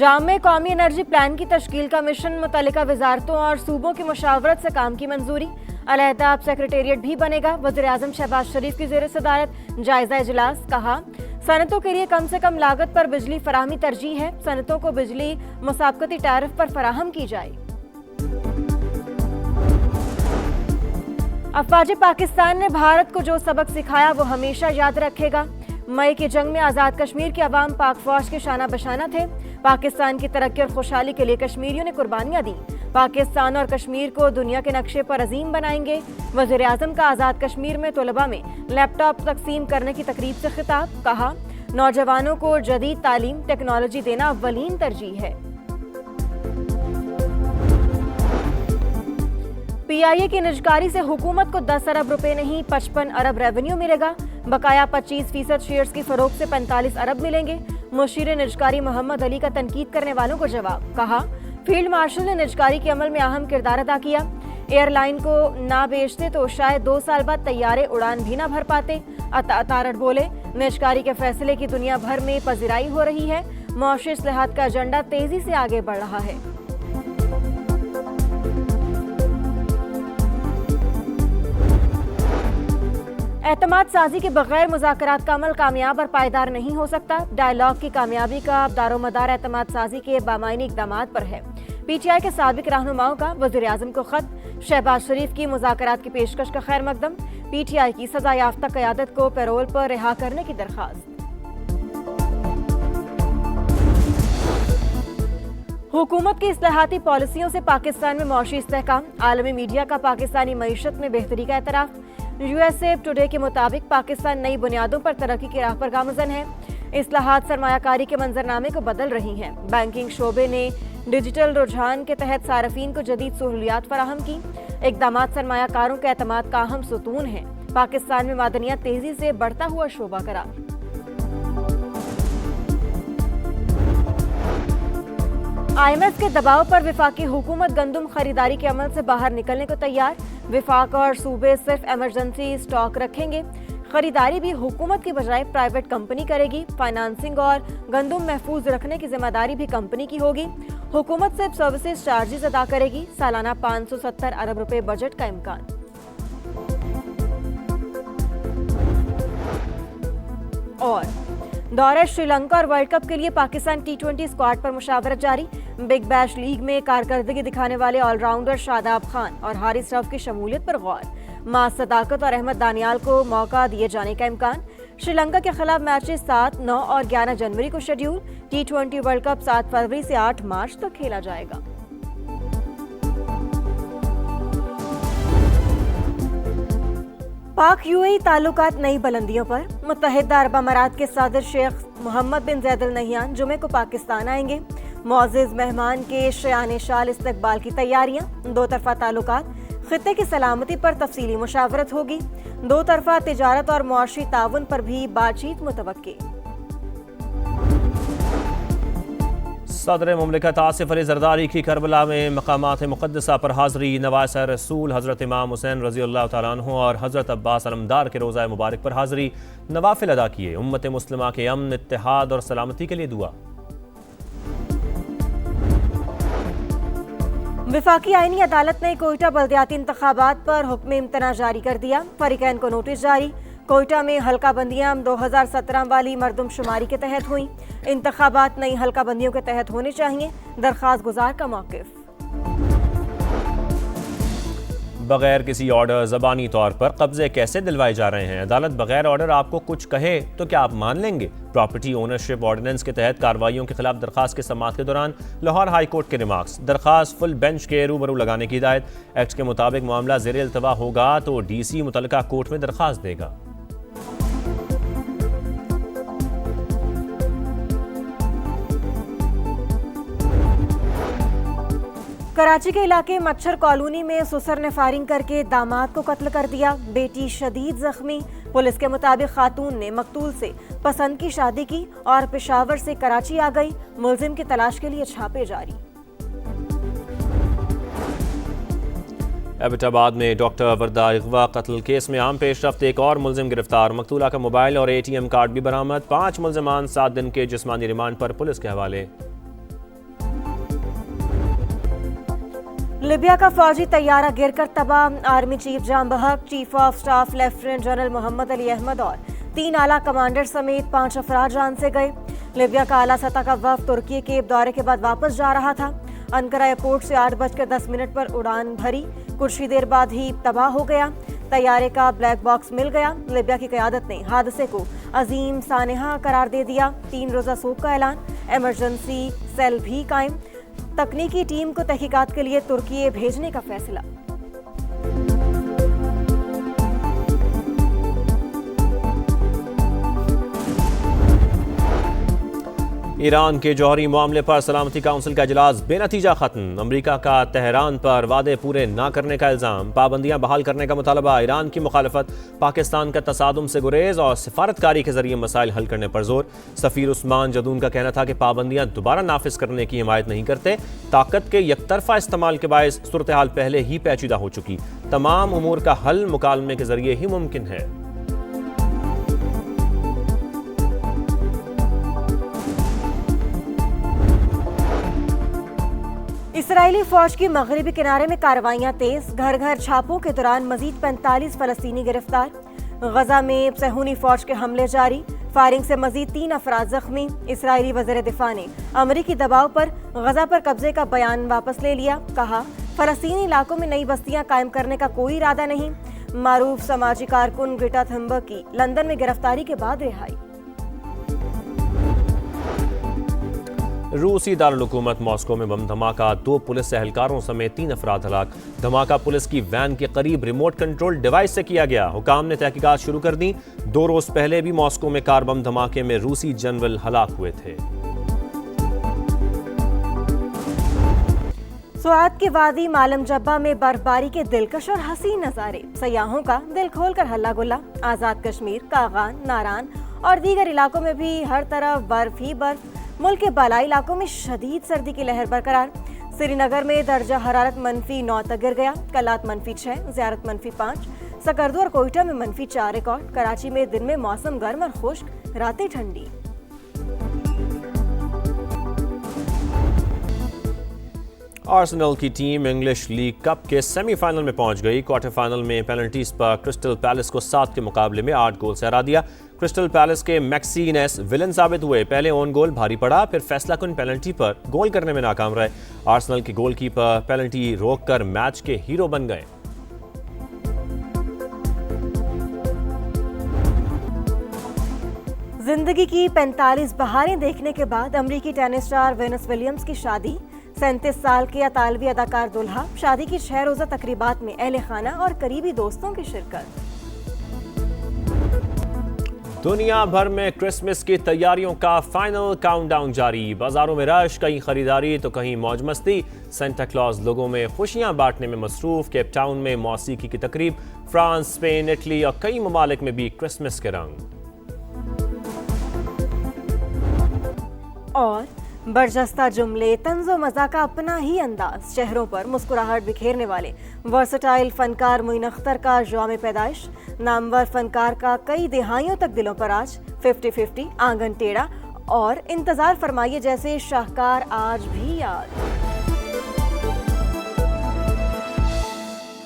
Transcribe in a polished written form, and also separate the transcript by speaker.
Speaker 1: जाम में कौमी energy plan की तश्कील का मिशन मुतल्लिका वजारतों और सूबों की मुशावरत से काम की मंजूरी। अलहदा अब सेक्रेटेरिएट भी बनेगा। वज़ीर-ए-आज़म शहबाज शरीफ की ज़ेर सदारत जायजा इजलास। कहा, सनतों के लिए कम से कम लागत पर बिजली फराहमी तरजीह है। सनतों को बिजली मुसाबकती टैरिफ पर फराहम की जाए। अफवाज पाकिस्तान ने भारत को जो सबक सिखाया वो हमेशा याद रखेगा। मई की जंग में आज़ाद कश्मीर के अवाम पाक फौज के शाना बशाना थे। पाकिस्तान की तरक्की और खुशहाली के लिए कश्मीरियों ने कुर्बानियां दी। पाकिस्तान और कश्मीर को दुनिया के नक्शे पर अजीम बनाएंगे। वज़ीर-ए-आज़म का आज़ाद कश्मीर में तलबा में लैपटॉप तकसीम करने की तकरीब से खिताब। कहा, नौजवानों को जदीद तालीम टेक्नोलॉजी देना अव्वलीन तरजीह है। PIA की निजकारी से हुकूमत को 10 अरब रुपए नहीं 55 अरब रेवेन्यू मिलेगा। बकाया 25% शेयर्स की फरोख्त से 45 अरब मिलेंगे। मुशीर निजकारी मोहम्मद अली का तनकीद करने वालों को जवाब। कहा, फील्ड मार्शल ने निजकारी के अमल में अहम किरदार अदा किया। एयरलाइन को ना बेचते तो शायद 2 साल बाद तैयारे उड़ान भी ना भर पाते। तारड़ बोले, निजकारी के फैसले की दुनिया भर में पजीराई हो रही है। मौशी इस्लाहात का एजेंडा तेजी से आगे बढ़ रहा है। एतमाद साजी के बगैर मुज़ाकरात का अमल कामयाब और पायदार नहीं हो सकता। डायलॉग की कामयाबी का दारोमदार एतमाद साजी के बामायनी इक़दामात पर है। PTI के साबिक रहनुमाओं का वज़ीर-ए-आज़म को खत। शहबाज शरीफ की मुज़ाकरात की पेशकश का खैर मकदम। PTI की सजा याफ्ता क़यादत को पैरोल पर रिहा करने की दरख्वास्त। हुकूमत की इस्लाहाती पॉलिसियों से पाकिस्तान में मौशी इस्तेहकाम। आलमी मीडिया का पाकिस्तानी मईशत में बेहतरी का एतराफ़। USA टुडे के मुताबिक पाकिस्तान नई बुनियादों पर तरक्की की राह पर गामज़न है। इस्लाहात सरमायाकारी के मंजरनामे को बदल रही हैं। बैंकिंग शोबे ने डिजिटल रुझान के तहत सारफीन को जदीद सहूलियात फराहम की। इक़दामात सरमायाकारों के एतमाद का अहम सुतून है। पाकिस्तान में मादनियात तेजी से बढ़ता हुआ शोबा करार। IMF के दबाव पर विफाकी हुकूमत गंदम खरीदारी के अमल से बाहर निकलने को तैयार। विफाक और सूबे सिर्फ इमरजेंसी स्टॉक रखेंगे। खरीदारी भी हुकूमत की बजाय प्राइवेट कंपनी करेगी। फाइनेंसिंग और गंदम महफूज रखने की जिम्मेदारी भी कंपनी की होगी। हुकूमत सिर्फ सर्विसेज चार्जेस अदा करेगी। सालाना 570 अरब रुपए बजट का इम्कान। और दौरे श्रीलंका और वर्ल्ड कप के लिए पाकिस्तान T20 स्क्वाड पर मुशावरत जारी। बिग बैश लीग में कारकर्दगी दिखाने वाले ऑलराउंडर शादाब खान और हारिस रऊफ की शमूलियत पर गौर। मास सदाकत और अहमद दानियाल को मौका दिए जाने का इम्कान। श्रीलंका के खिलाफ मैचेस 7, 9 और 11 जनवरी को शेड्यूल। T20 वर्ल्ड कप 7 फरवरी से 8 मार्च तक खेला जाएगा। पाक UAE ताल्लुकात नई बुलंदियों पर। मुत्तहिदा अरब अमारात के सदर शेख मोहम्मद बिन ज़ैद अल नहयान जुमे को पाकिस्तान आएंगे। मुअज़्ज़िज़ मेहमान के शयान शाल इस्तकबाल की तैयारियां। 2 तरफ़ा ताल्लुकात, खित्ते की सलामती पर तफसीली मुशावरत होगी। 2 तरफ़ा तिजारत और मुआशी ताउन पर भी बातचीत मुतवक्की।
Speaker 2: सदर मुमलिकत आसिफ अली ज़रदारी की करबला में मकामात मुक़द्दसा पर हाज़री। नवासा रसूल हज़रत इमाम हुसैन रज़ियल्लाहु तआला अन्हु और हज़रत अब्बास अलमदार के रोज़ा मुबारक पर हाज़री। नवाफिल अदा किए। उम्मत मुस्लिमा के अमन, इत्तेहाद और सलामती के लिए दुआ।
Speaker 1: विफाकी आईनी अदालत ने कोयटा बल्दियाती इंतखाबात पर हुक्म इम्तना जारी कर दिया। फरीकैन को नोटिस जारी। कोयटा में हल्का बंदियां 2017 वाली मरदमशुमारी के तहत हुई। इंतखाबात नई हल्का बंदियों के तहत होने चाहिए। दरख्वास्त गुजार का मौक़िफ़।
Speaker 2: बगैर किसी ऑर्डर ज़बानी तौर पर कब्जे कैसे दिलवाए जा रहे हैं? अदालत बगैर ऑर्डर आपको कुछ कहे तो क्या आप मान लेंगे? प्रॉपर्टी ओनरशिप ऑर्डिनेंस के तहत कार्रवाइयों के खिलाफ दरखास्त के समाअत के दौरान लाहौर हाई कोर्ट के रिमार्क्स। दरखास्त फुल बेंच के रूबरू लगाने की हिदायत। एक्ट के मुताबिक मामला ज़ेर इल्तवा होगा तो DC मुतल्लिका कोर्ट में दरखास्त देगा।
Speaker 1: कराची के इलाके मच्छर कॉलोनी में सुसर ने फायरिंग करके दामाद को कत्ल कर दिया। बेटी शदीद जख्मी। पुलिस के मुताबिक खातून ने मकतूल से पसंद की शादी की और पेशावर से कराची आ गई। मुलजिम की तलाश के लिए छापे जारी।
Speaker 2: एबटाबाद में डॉक्टर वर्दा इगवा कत्ल केस में अहम पेशरफ्त। एक और मुलजिम गिरफ्तार। मकतूला का मोबाइल और ATM कार्ड भी बरामद। 5 मुलजमान 7 दिन के जिस्मानी रिमांड पर पुलिस के हवाले।
Speaker 1: लिबिया का फौजी तैयारा गिरकर तबाह, आर्मी चीफ जाम बहक, chief of staff lieutenant general Mohammad Ali Ahmed और 3 आला कमांडर समेत 5 अफराद जान से गए। लिबिया का आला सतह का वफ्द तुर्की के दौरे के बाद वापस जा रहा था। अंकारा एयरपोर्ट से 8:10 पर उड़ान भरी, कुछ ही देर बाद ही तबाह हो गया। तैयारे का ब्लैक बॉक्स मिल गया। लिबिया की क़यादत ने हादसे को अजीम सानेहा करार दे दिया। 3 रोज़ा सोग का ऐलान, इमरजेंसी सेल भी कायम, तकनीकी टीम को तहकीकात के लिए तुर्की भेजने का फैसला।
Speaker 2: ईरान के जौहरी मामले पर सलामती काउंसिल का इजलास बेनतीजा खत्म। अमरीका का तेहरान पर वादे पूरे न करने का इल्ज़ाम, पाबंदियां बहाल करने का मुतालबा, ईरान की मुखालफत, पाकिस्तान का तसादुम से गुरेज और सिफारतकारी के जरिए मसाइल हल करने पर जोर। सफ़ीर उस्मान जदून का कहना था कि पाबंदियां दोबारा नाफिज करने की हिमायत नहीं करते। ताकत के यकतरफा इस्तेमाल के बायस सूरत हाल पहले ही पेचीदा हो चुकी, तमाम उमूर का हल मुकालमे के जरिए ही मुमकिन है।
Speaker 1: इसराइली फौज की मगरबी किनारे में कार्रवाइयां तेज, घर घर छापों के दौरान मजीद 45 फलस्तीनी गिरफ्तार। गजा में सहूनी फौज के हमले जारी, फायरिंग से मजीद 3 अफराद जख्मी। इसराइली वज़ीर दिफा ने अमरीकी दबाव पर गजा पर कब्जे का बयान वापस ले लिया। कहा, फलस्तीनी इलाकों में नई बस्तियां कायम करने का कोई इरादा नहीं। मारूफ समाजी कारकुन ग्रेटा थुनबर्ग की लंदन में गिरफ्तारी के बाद रिहाई।
Speaker 2: रूसी दारुल-हुकूमत मॉस्को में बम धमाका, 2 पुलिस एहलकारों समेत 3 अफराद हलाक। धमाका पुलिस की वैन के करीब रिमोट कंट्रोल डिवाइस से किया गया। हुकाम ने तहकीकात शुरू कर दी। 2 रोज पहले भी मॉस्को में कार बम धमाके में रूसी जनरल हलाक हुए थे।
Speaker 1: सुआद की वादी मालम जब्बा में बर्फबारी के दिलकश और हसीन नज़ारे, सयाहों का दिल खोलकर हल्ला गुल्ला। आज़ाद कश्मीर, कागान, नारान और दीगर इलाकों में भी हर तरफ बर्फ ही बर्फ। मुल्क के बालाई इलाकों में शदीद सर्दी की लहर बरकरार। श्रीनगर में दर्जा हरारत -9 तक गिर गया। कलात -6, ज़ियारत -5, सकरदू और कोयटा में -4 रिकॉर्ड। कराची में दिन में मौसम गर्म और खुश्क, रातें ठंडी।
Speaker 2: आर्सेनल की टीम इंग्लिश लीग कप के सेमीफाइनल में पहुंच गई। क्वार्टर फाइनल में पेनल्टीज पर क्रिस्टल पैलेस को 7 के मुकाबले में 8 गोल से हरा दिया। क्रिस्टल पैलेस के मैक्सीनेस विलन साबित हुए। पहले ओन गोल भारी पड़ा, फिर फैसलाकुन पेनल्टी पर गोल करने में नाकाम रहे। आर्सेनल के गोलकीपर पेनल्टी रोककर मैच के हीरो बन गए।
Speaker 1: जिंदगी की 45 बहारें देखने के बाद अमरीकी टेनिस स्टार वेनस विलियम्स की शादी। 37 साल के अतालवी अदाकार दुल्हा। शादी की 6 रोज़ा तकरीबात में अहले खाना और करीबी दोस्तों की शिरकत।
Speaker 2: दुनिया भर में क्रिसमस की तैयारियों का फाइनल काउंटडाउन जारी। बाजारों में रश, कहीं खरीदारी तो कहीं मौज मस्ती। सेंटा क्लॉज लोगों में खुशियां बांटने में मसरूफ। केप टाउन में मौसीकी की तकरीब। फ्रांस, स्पेन, इटली और कई ममालिक में भी क्रिसमस के रंग।
Speaker 1: और बरजस्ता जुमले, तंज़ो मज़ा का अपना ही अंदाज, चेहरों पर मुस्कुराहट बिखेरने वाले वर्सटाइल फनकार मुइन अख्तर का जौम पैदाइश। नामवर फनकार का कई दिहाइयों तक दिलों पर आज। 50-50, आंगन टेढ़ा और इंतजार फरमाइए जैसे शाहकार आज भी याद।